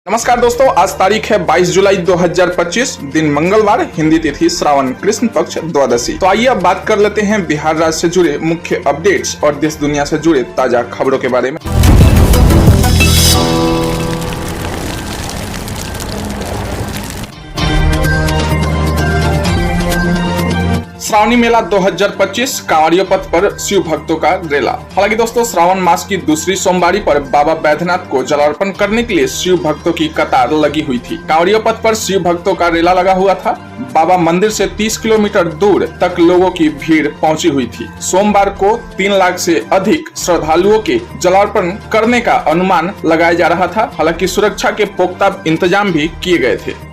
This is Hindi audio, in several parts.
नमस्कार दोस्तों, आज तारीख है 22 जुलाई 2025, दिन मंगलवार, हिंदी तिथि श्रावण कृष्ण पक्ष द्वादशी। तो आइए अब बात कर लेते हैं बिहार राज्य से जुड़े मुख्य अपडेट्स और देश दुनिया से जुड़े ताजा खबरों के बारे में। श्रावणी मेला 2025 कांवड़िया पथ पर शिव भक्तों का रेला। हालांकि दोस्तों, श्रावण मास की दूसरी सोमवारी पर बाबा बैद्यनाथ को जलार्पण करने के लिए शिव भक्तों की कतार लगी हुई थी। कांवड़िया पथ पर शिव भक्तों का रेला लगा हुआ था। बाबा मंदिर से 30 किलोमीटर दूर तक लोगों की भीड़ पहुंची हुई थी। सोमवार को 3 लाख से अधिक श्रद्धालुओं के जलार्पण करने का अनुमान लगाया जा रहा था। हालांकि सुरक्षा के पुख्ता इंतजाम भी किए गए थे।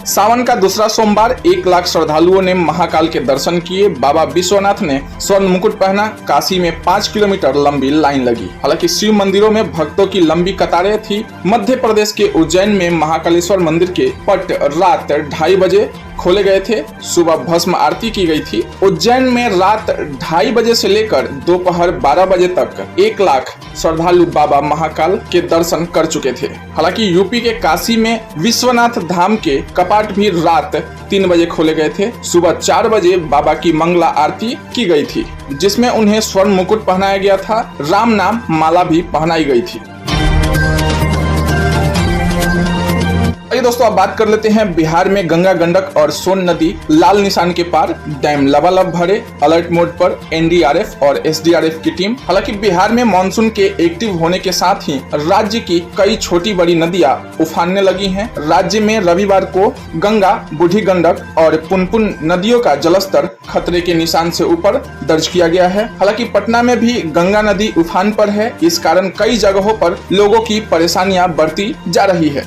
सावन का दूसरा सोमवार 1 लाख श्रद्धालुओं ने महाकाल के दर्शन किए। बाबा विश्वनाथ ने स्वर्ण मुकुट पहना। काशी में 5 किलोमीटर लंबी लाइन लगी। हालांकि शिव मंदिरों में भक्तों की लंबी कतारें थी। मध्य प्रदेश के उज्जैन में महाकालेश्वर मंदिर के पट रात 2:30 बजे खोले गए थे। सुबह भस्म आरती की गई थी। उज्जैन में रात 2:30 बजे से लेकर दोपहर 12 बजे तक 1 लाख श्रद्धालु बाबा महाकाल के दर्शन कर चुके थे। हालांकि यूपी के काशी में विश्वनाथ धाम के कपाट भी रात 3 बजे खोले गए थे। सुबह 4 बजे बाबा की मंगला आरती की गई थी, जिसमें उन्हें स्वर्ण मुकुट पहनाया गया था। राम नाम माला भी पहनाई गई थी। आइए दोस्तों, अब बात कर लेते हैं बिहार में गंगा, गंडक और सोन नदी लाल निशान के पार। डैम लबालब भरे। अलर्ट मोड पर एनडीआरएफ और एसडीआरएफ की टीम। हालांकि बिहार में मानसून के एक्टिव होने के साथ ही राज्य की कई छोटी बड़ी नदियां उफानने लगी हैं। राज्य में रविवार को गंगा, बूढ़ी गंडक और पुनपुन नदियों का जलस्तर खतरे के निशान से ऊपर दर्ज किया गया है। हालांकि पटना में भी गंगा नदी उफान पर है। इस कारण कई जगहों पर लोगों की परेशानियां बढ़ती जा रही है।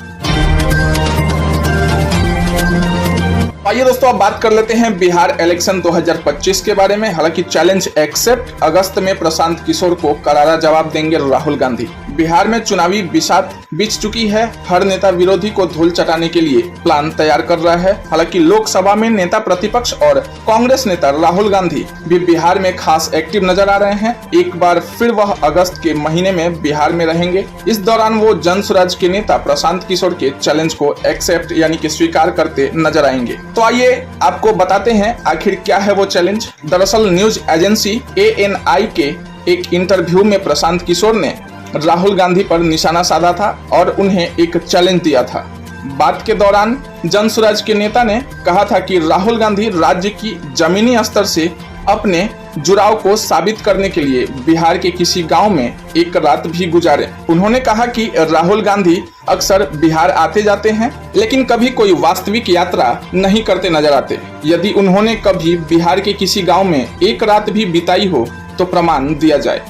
आइए दोस्तों, अब बात कर लेते हैं बिहार इलेक्शन 2025 के बारे में। हालांकि चैलेंज एक्सेप्ट, अगस्त में प्रशांत किशोर को करारा जवाब देंगे राहुल गांधी। बिहार में चुनावी बिसात बीत चुकी है। हर नेता विरोधी को धूल चटाने के लिए प्लान तैयार कर रहा है। हालांकि लोकसभा में नेता प्रतिपक्ष और कांग्रेस नेता राहुल गांधी भी बिहार में खास एक्टिव नजर आ रहे हैं। एक बार फिर वह अगस्त के महीने में बिहार में रहेंगे। इस दौरान वो जन स्वराज के नेता प्रशांत किशोर के चैलेंज को एक्सेप्ट यानी कि स्वीकार करते नजर आएंगे। तो आइए आपको बताते हैं आखिर क्या है वो चैलेंज। दरअसल न्यूज एजेंसी ANI के एक इंटरव्यू में प्रशांत किशोर ने राहुल गांधी पर निशाना साधा था और उन्हें एक चैलेंज दिया था। बात के दौरान जन स्वराज के नेता ने कहा था कि राहुल गांधी राज्य की जमीनी स्तर से अपने जुड़ाव को साबित करने के लिए बिहार के किसी गांव में एक रात भी गुजारे। उन्होंने कहा कि राहुल गांधी अक्सर बिहार आते जाते हैं, लेकिन कभी कोई वास्तविक यात्रा नहीं करते नजर आते। यदि उन्होंने कभी बिहार के किसी गांव में एक रात भी बिताई हो तो प्रमाण दिया जाए।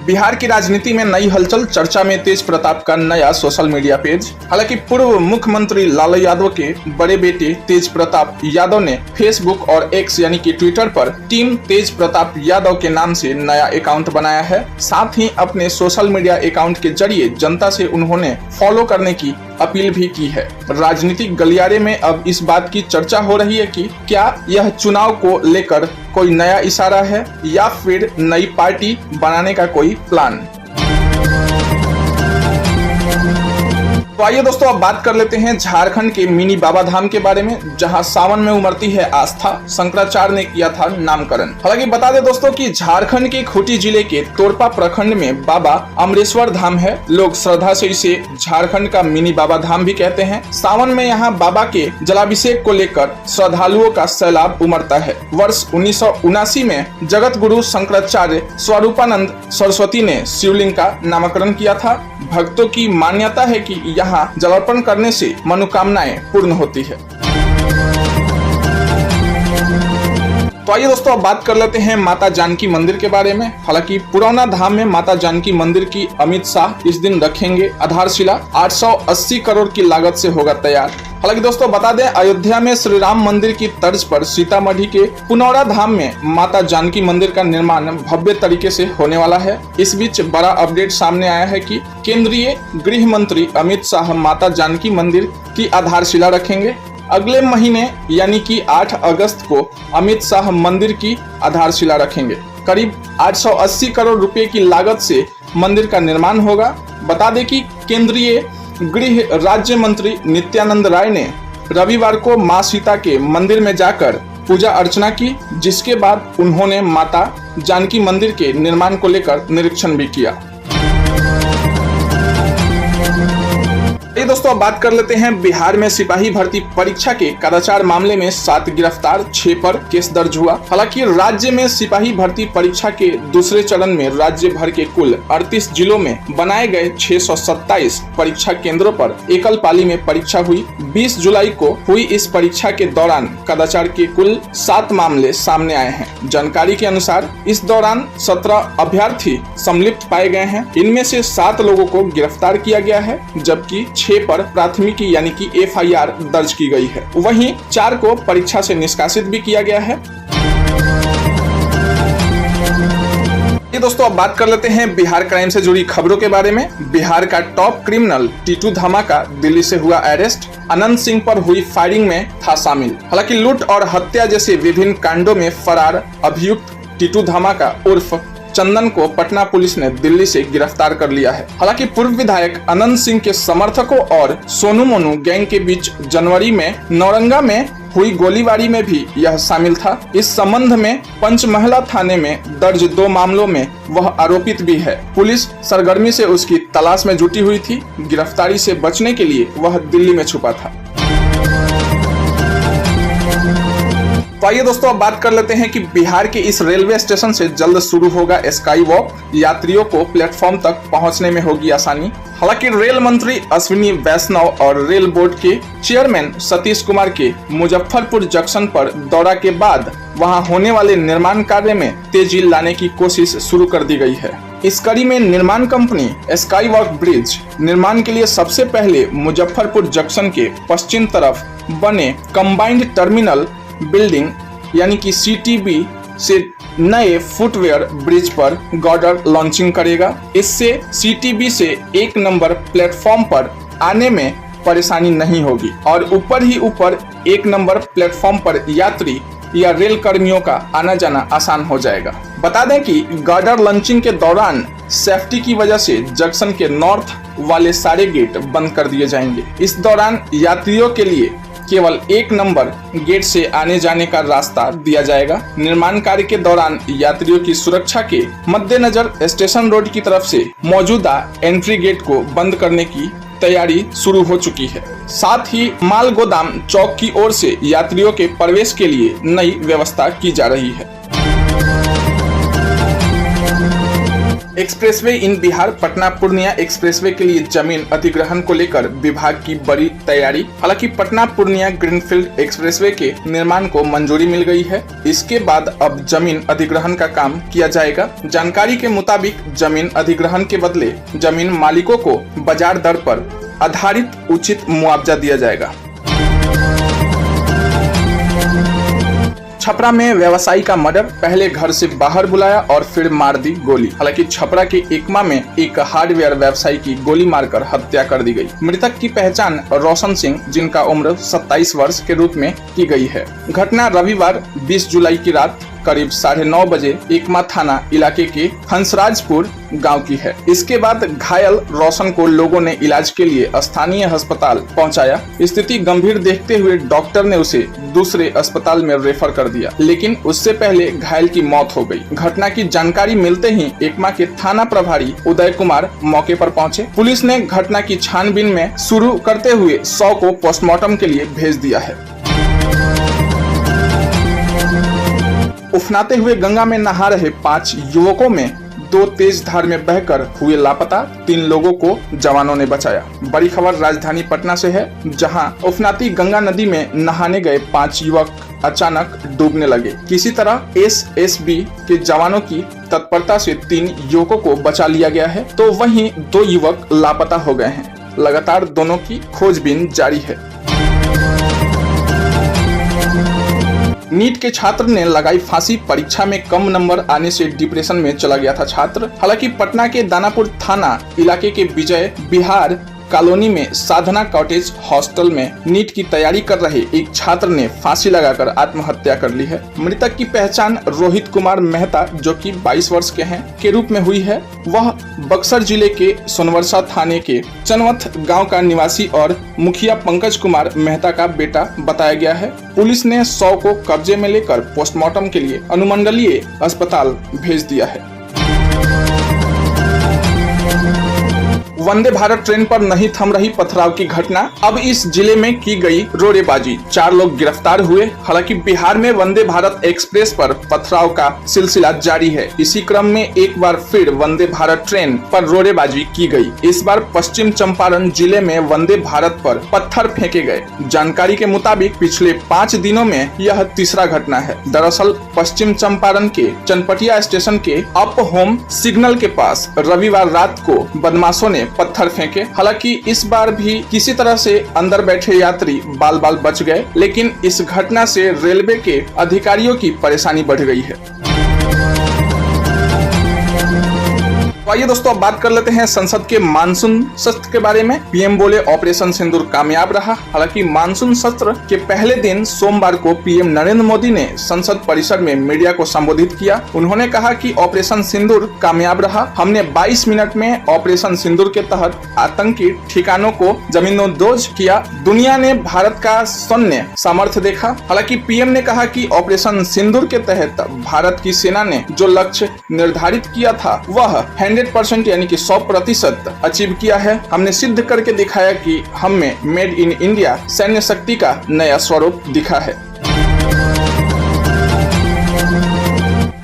बिहार की राजनीति में नई हलचल। चर्चा में तेज प्रताप का नया सोशल मीडिया पेज। हालांकि पूर्व मुख्यमंत्री लालू यादव के बड़े बेटे तेज प्रताप यादव ने फेसबुक और एक्स यानी कि ट्विटर पर टीम तेज प्रताप यादव के नाम से नया अकाउंट बनाया है। साथ ही अपने सोशल मीडिया अकाउंट के जरिए जनता से उन्होंने फॉलो करने की अपील भी की है। राजनीतिक गलियारे में अब इस बात की चर्चा हो रही है कि क्या यह चुनाव को लेकर कोई नया इशारा है या फिर नई पार्टी बनाने का कोई प्लान। तो आइए दोस्तों, अब बात कर लेते हैं झारखंड के मिनी बाबा धाम के बारे में, जहां सावन में उमड़ती है आस्था। शंकराचार्य ने किया था नामकरण। हालांकि बता दें दोस्तों कि झारखंड के खूंटी जिले के तोरपा प्रखंड में बाबा अमरेश्वर धाम है। लोग श्रद्धा से इसे झारखंड का मिनी बाबा धाम भी कहते हैं। सावन में यहाँ बाबा के जलाभिषेक को लेकर श्रद्धालुओं का सैलाब उमड़ता है। वर्ष 1979 में जगत गुरु शंकराचार्य स्वरूपानंद सरस्वती ने शिवलिंग का नामकरण किया था। भक्तों की मान्यता है कि यहाँ जलार्पण करने से मनोकामनाएं पूर्ण होती है। तो आइए दोस्तों, अब बात कर लेते हैं माता जानकी मंदिर के बारे में। हालांकि पुरौना धाम में माता जानकी मंदिर की अमित शाह इस दिन रखेंगे आधारशिला। 880 करोड़ की लागत से होगा तैयार। हालांकि दोस्तों बता दें, अयोध्या में श्री राम मंदिर की तर्ज पर सीतामढ़ी के पुनौरा धाम में माता जानकी मंदिर का निर्माण भव्य तरीके से होने वाला है। इस बीच बड़ा अपडेट सामने आया है कि केंद्रीय गृह मंत्री अमित शाह माता जानकी मंदिर की आधारशिला रखेंगे। अगले महीने यानी कि 8 अगस्त को अमित शाह मंदिर की आधारशिला रखेंगे। करीब 880 करोड़ रुपए की लागत से मंदिर का निर्माण होगा। बता दें कि केंद्रीय गृह राज्य मंत्री नित्यानंद राय ने रविवार को मां सीता के मंदिर में जाकर पूजा अर्चना की, जिसके बाद उन्होंने माता जानकी मंदिर के निर्माण को लेकर निरीक्षण भी किया। ये दोस्तों अब बात कर लेते हैं बिहार में सिपाही भर्ती परीक्षा के कदाचार मामले में 7 गिरफ्तार, 6 पर केस दर्ज हुआ। हालांकि राज्य में सिपाही भर्ती परीक्षा के दूसरे चरण में राज्य भर के कुल 38 जिलों में बनाए गए 627 परीक्षा केंद्रों पर एकल पाली में परीक्षा हुई। 20 जुलाई को हुई इस परीक्षा के दौरान कदाचार के कुल 7 मामले सामने आए हैं। जानकारी के अनुसार इस दौरान 17 अभ्यर्थी सम्मिलित पाए गए हैं। इनमें से 7 लोगों को गिरफ्तार किया गया है, जबकि 6 पर प्राथमिकी यानी कि FIR दर्ज की गई है। वहीं 4 को परीक्षा से निष्कासित भी किया गया है। ये दोस्तों अब बात कर लेते हैं बिहार क्राइम से जुड़ी खबरों के बारे में। बिहार का टॉप क्रिमिनल टीटू धमाका दिल्ली से हुआ अरेस्ट, अनंत सिंह पर हुई फायरिंग में था शामिल। हालांकि लूट और हत्या जैसे विभिन्न कांडों में फरार अभियुक्त टीटू धमाका उर्फ चंदन को पटना पुलिस ने दिल्ली से गिरफ्तार कर लिया है। हालांकि पूर्व विधायक अनंत सिंह के समर्थकों और सोनू मोनू गैंग के बीच जनवरी में नौरंगा में हुई गोलीबारी में भी यह शामिल था। इस संबंध में पंचमहला थाने में दर्ज 2 मामलों में वह आरोपित भी है। पुलिस सरगर्मी से उसकी तलाश में जुटी हुई थी। गिरफ्तारी से बचने के लिए वह दिल्ली में छुपा था। तो आइए दोस्तों अब बात कर लेते हैं कि बिहार के इस रेलवे स्टेशन से जल्द शुरू होगा स्काई वॉक। यात्रियों को प्लेटफॉर्म तक पहुंचने में होगी आसानी। हालांकि रेल मंत्री अश्विनी वैष्णव और रेल बोर्ड के चेयरमैन सतीश कुमार के मुजफ्फरपुर जंक्शन पर दौरा के बाद वहां होने वाले निर्माण कार्य में तेजी लाने की कोशिश शुरू कर दी गई है। इस कड़ी में निर्माण कंपनी स्काई वॉक ब्रिज निर्माण के लिए सबसे पहले मुजफ्फरपुर जंक्शन के पश्चिम तरफ बने कंबाइंड टर्मिनल बिल्डिंग यानी कि CTB से नए फुटवेयर ब्रिज पर गर्डर लॉन्चिंग करेगा। इससे CTB से 1 नंबर प्लेटफॉर्म पर आने में परेशानी नहीं होगी और ऊपर ही ऊपर 1 नंबर प्लेटफॉर्म पर यात्री या रेल कर्मियों का आना जाना आसान हो जाएगा। बता दें कि गर्डर लॉन्चिंग के दौरान सेफ्टी की वजह से जंक्शन के नॉर्थ वाले सारे गेट बंद कर दिए जाएंगे। इस दौरान यात्रियों के लिए केवल 1 नंबर गेट से आने जाने का रास्ता दिया जाएगा। निर्माण कार्य के दौरान यात्रियों की सुरक्षा के मद्देनजर स्टेशन रोड की तरफ से मौजूदा एंट्री गेट को बंद करने की तैयारी शुरू हो चुकी है। साथ ही माल गोदाम चौक की ओर से यात्रियों के प्रवेश के लिए नई व्यवस्था की जा रही है। एक्सप्रेसवे इन बिहार, पटना पूर्णिया एक्सप्रेसवे के लिए जमीन अधिग्रहण को लेकर विभाग की बड़ी तैयारी। हालांकि पटना पूर्णिया ग्रीनफील्ड एक्सप्रेसवे के निर्माण को मंजूरी मिल गई है। इसके बाद अब जमीन अधिग्रहण का काम किया जाएगा। जानकारी के मुताबिक जमीन अधिग्रहण के बदले जमीन मालिकों को बाजार दर पर आधारित उचित मुआवजा दिया जाएगा। छपरा में व्यवसायी का मर्डर, पहले घर से बाहर बुलाया और फिर मार दी गोली। हालांकि छपरा के एकमा में एक हार्डवेयर व्यवसायी की गोली मारकर हत्या कर दी गई। मृतक की पहचान रोशन सिंह, जिनका उम्र 27 वर्ष के रूप में की गई है। घटना रविवार 20 जुलाई की रात करीब 9:30 बजे एकमा थाना इलाके के हंसराजपुर गांव की है। इसके बाद घायल रोशन को लोगों ने इलाज के लिए स्थानीय अस्पताल पहुंचाया। स्थिति गंभीर देखते हुए डॉक्टर ने उसे दूसरे अस्पताल में रेफर कर दिया, लेकिन उससे पहले घायल की मौत हो गई। घटना की जानकारी मिलते ही एकमा के थाना प्रभारी उदय कुमार मौके पर पहुंचे। पुलिस ने घटना की छानबीन में शुरू करते हुए 100 को पोस्टमार्टम के लिए भेज दिया है। उफनाते हुए गंगा में नहा रहे 5 युवकों में 2 तेज धार में बहकर हुए लापता, 3 लोगों को जवानों ने बचाया। बड़ी खबर राजधानी पटना से है, जहां उफनाती गंगा नदी में नहाने गए 5 युवक अचानक डूबने लगे। किसी तरह SSB के जवानों की तत्परता से 3 युवकों को बचा लिया गया है, तो वहीं 2 युवक लापता हो गए हैं। लगातार दोनों की खोजबीन जारी है। नीट के छात्र ने लगाई फांसी, परीक्षा में कम नंबर आने से डिप्रेशन में चला गया था छात्र। हालांकि पटना के दानापुर थाना इलाके के विजय बिहार कॉलोनी में साधना कॉटेज हॉस्टल में नीट की तैयारी कर रहे एक छात्र ने फांसी लगाकर आत्महत्या कर ली है। मृतक की पहचान रोहित कुमार मेहता, जो कि 22 वर्ष के हैं, के रूप में हुई है। वह बक्सर जिले के सोनवर्षा थाने के चनवथ गांव का निवासी और मुखिया पंकज कुमार मेहता का बेटा बताया गया है। पुलिस ने शव को कब्जे में लेकर पोस्टमार्टम के लिए अनुमंडलीय अस्पताल भेज दिया है। वंदे भारत ट्रेन पर नहीं थम रही पथराव की घटना, अब इस जिले में की गई रोड़ेबाजी, 4 लोग गिरफ्तार हुए। हालांकि बिहार में वंदे भारत एक्सप्रेस पर पथराव का सिलसिला जारी है। इसी क्रम में एक बार फिर वंदे भारत ट्रेन पर रोड़ेबाजी की गई। इस बार पश्चिम चंपारण जिले में वंदे भारत पर पत्थर फेंके गए। जानकारी के मुताबिक पिछले 5 दिनों में यह तीसरा घटना है। दरअसल पश्चिम चंपारण के चनपटिया स्टेशन के अप होम सिग्नल के पास रविवार रात को बदमाशों ने पत्थर फेंके। हालांकि इस बार भी किसी तरह से अंदर बैठे यात्री बाल बाल बच गए, लेकिन इस घटना से रेलवे के अधिकारियों की परेशानी बढ़ गई है। आइए दोस्तों, अब बात कर लेते हैं संसद के मानसून सत्र के बारे में। पीएम बोले ऑपरेशन सिंदूर कामयाब रहा। हालांकि मानसून सत्र के पहले दिन सोमवार को पीएम नरेंद्र मोदी ने संसद परिसर में मीडिया को संबोधित किया। उन्होंने कहा कि ऑपरेशन सिंदूर कामयाब रहा। हमने 22 मिनट में ऑपरेशन सिंदूर के तहत आतंकी ठिकानों को जमींदोज किया। दुनिया ने भारत का सैन्य सामर्थ्य देखा। हालांकि पीएम ने कहा कि ऑपरेशन सिंदूर के तहत भारत की सेना ने जो लक्ष्य निर्धारित किया था वह 100% यानी कि 100% अचीव किया है। हमने सिद्ध करके दिखाया कि हम में मेड इन इंडिया सैन्य शक्ति का नया स्वरूप दिखा है।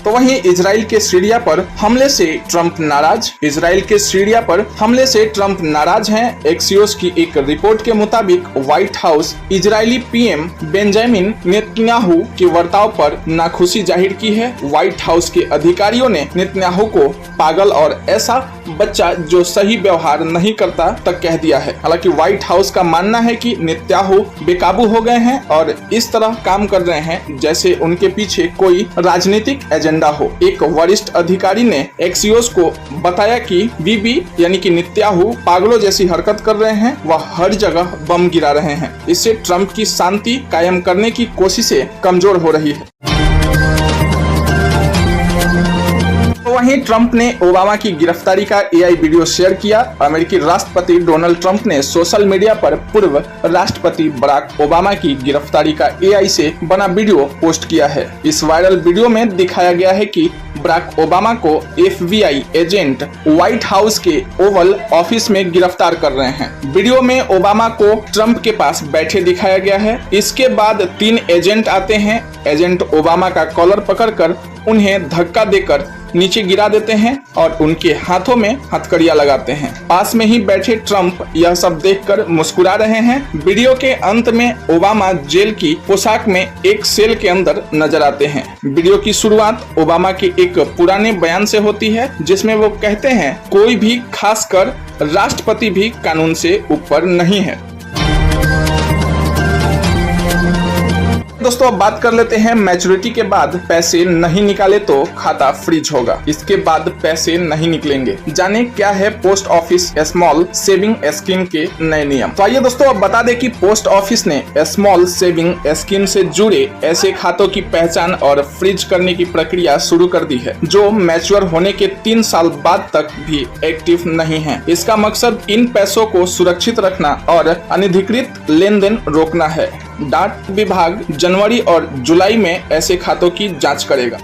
तो वहीं इजराइल के सीरिया पर हमले से ट्रंप नाराज। इजराइल के सीरिया पर हमले से ट्रंप नाराज हैं। एक्सियोस की एक रिपोर्ट के मुताबिक white house Israeli PM Benjamin Netanyahu के वर्ताव पर नाखुशी जाहिर की है। व्हाइट हाउस के अधिकारियों ने नेतन्याहू को पागल और ऐसा बच्चा जो सही व्यवहार नहीं करता तक कह दिया है। हालांकि व्हाइट हाउस का मानना है कि नेतन्याहू बेकाबू हो गए हैं और इस तरह काम कर रहे हैं जैसे उनके पीछे कोई राजनीतिक एजेंडा हो। एक वरिष्ठ अधिकारी ने एक्सियोस को बताया कि बीबी यानी कि नेतन्याहू पागलों जैसी हरकत कर रहे हैं। वह हर जगह बम गिरा रहे हैं। इससे ट्रंप की शांति कायम करने की कोशिशें कमजोर हो रही है। वहीं ट्रंप ने ओबामा की गिरफ्तारी का एआई वीडियो शेयर किया। अमेरिकी राष्ट्रपति डोनाल्ड ट्रंप ने सोशल मीडिया पर पूर्व राष्ट्रपति बराक ओबामा की गिरफ्तारी का एआई से बना वीडियो पोस्ट किया है। इस वायरल वीडियो में दिखाया गया है कि बराक ओबामा को FBI एजेंट व्हाइट हाउस के ओवल ऑफिस में गिरफ्तार कर रहे हैं। वीडियो में ओबामा को ट्रंप के पास बैठे दिखाया गया है। इसके बाद 3 एजेंट आते हैं। एजेंट ओबामा का कॉलर पकड़कर उन्हें धक्का देकर नीचे गिरा देते हैं और उनके हाथों में हथकड़ियां लगाते हैं। पास में ही बैठे ट्रंप यह सब देखकर मुस्कुरा रहे हैं। वीडियो के अंत में ओबामा जेल की पोशाक में एक सेल के अंदर नजर आते हैं। वीडियो की शुरुआत ओबामा के एक पुराने बयान से होती है जिसमें वो कहते हैं, कोई भी खासकर राष्ट्रपति भी कानून से ऊपर नहीं है। दोस्तों, अब बात कर लेते हैं मैच्योरिटी के बाद पैसे नहीं निकाले तो खाता फ्रीज होगा। इसके बाद पैसे नहीं निकलेंगे। जाने क्या है post office small saving scheme के नए नियम। तो आइए दोस्तों, अब बता दें कि पोस्ट ऑफिस ने स्मॉल सेविंग स्कीम से जुड़े ऐसे खातों की पहचान और फ्रीज करने की प्रक्रिया शुरू कर दी है जो मैच्योर होने के 3 साल बाद तक भी एक्टिव नहीं है। इसका मकसद इन पैसों को सुरक्षित रखना और अनधिकृत लेन देन रोकना है। डाक विभाग जनवरी और जुलाई में ऐसे खातों की जांच करेगा।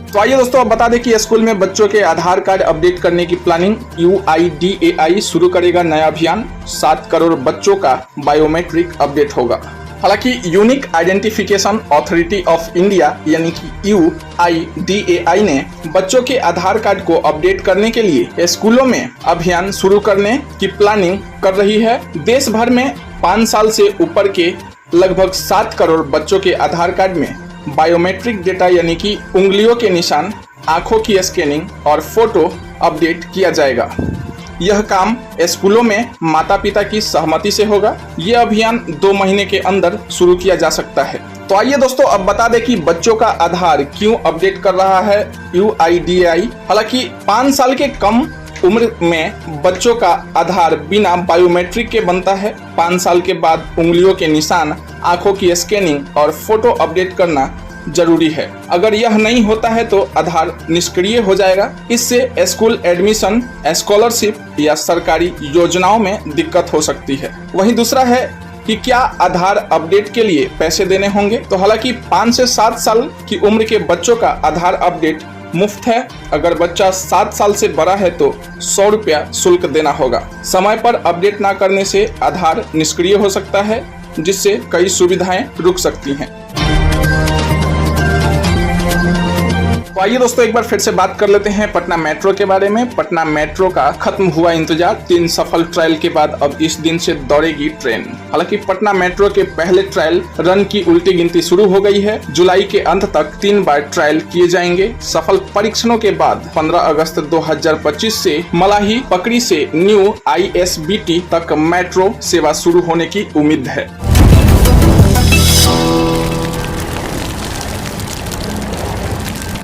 तो आइए दोस्तों, अब बता दें कि स्कूल में बच्चों के आधार कार्ड अपडेट करने की प्लानिंग। UIDAI शुरू करेगा नया अभियान। 7 करोड़ बच्चों का बायोमेट्रिक अपडेट होगा। हालांकि unique identification authority of India यानी कि UIDAI ने बच्चों के आधार कार्ड को अपडेट करने के लिए स्कूलों में अभियान शुरू करने की प्लानिंग कर रही है। देश भर में 5 साल से ऊपर के लगभग 7 करोड़ बच्चों के आधार कार्ड में बायोमेट्रिक डेटा यानी कि उंगलियों के निशान, आंखों की स्कैनिंग और फोटो अपडेट किया जाएगा। यह काम स्कूलों में माता पिता की सहमति से होगा। यह अभियान 2 महीने के अंदर शुरू किया जा सकता है। तो आइए दोस्तों, अब बता दें कि बच्चों का आधार क्यों अपडेट कर रहा है UIDAI। हालांकि 5 साल के कम उम्र में बच्चों का आधार बिना बायोमेट्रिक के बनता है। 5 साल के बाद उंगलियों के निशान, आंखों की स्कैनिंग और फोटो अपडेट करना जरूरी है। अगर यह नहीं होता है तो आधार निष्क्रिय हो जाएगा। इससे स्कूल एडमिशन, स्कॉलरशिप या सरकारी योजनाओं में दिक्कत हो सकती है। वहीं दूसरा है कि क्या आधार अपडेट के लिए पैसे देने होंगे। तो हालांकि 5 से 7 साल की उम्र के बच्चों का आधार अपडेट मुफ्त है। अगर बच्चा 7 साल से बड़ा है तो 100 रुपया शुल्क देना होगा। समय पर अपडेट न करने से आधार निष्क्रिय हो सकता है, जिससे कई सुविधाएं रुक सकती हैं। तो आइए दोस्तों, एक बार फिर से बात कर लेते हैं पटना मेट्रो के बारे में। पटना मेट्रो का खत्म हुआ इंतजार। 3 सफल ट्रायल के बाद अब इस दिन से दौड़ेगी ट्रेन। हालांकि पटना मेट्रो के पहले ट्रायल रन की उल्टी गिनती शुरू हो गई है। जुलाई के अंत तक 3 बार ट्रायल किए जाएंगे। सफल परीक्षणों के बाद 15 अगस्त 2025 से मलाही पकड़ी से न्यू ISBT तक मेट्रो सेवा शुरू होने की उम्मीद है।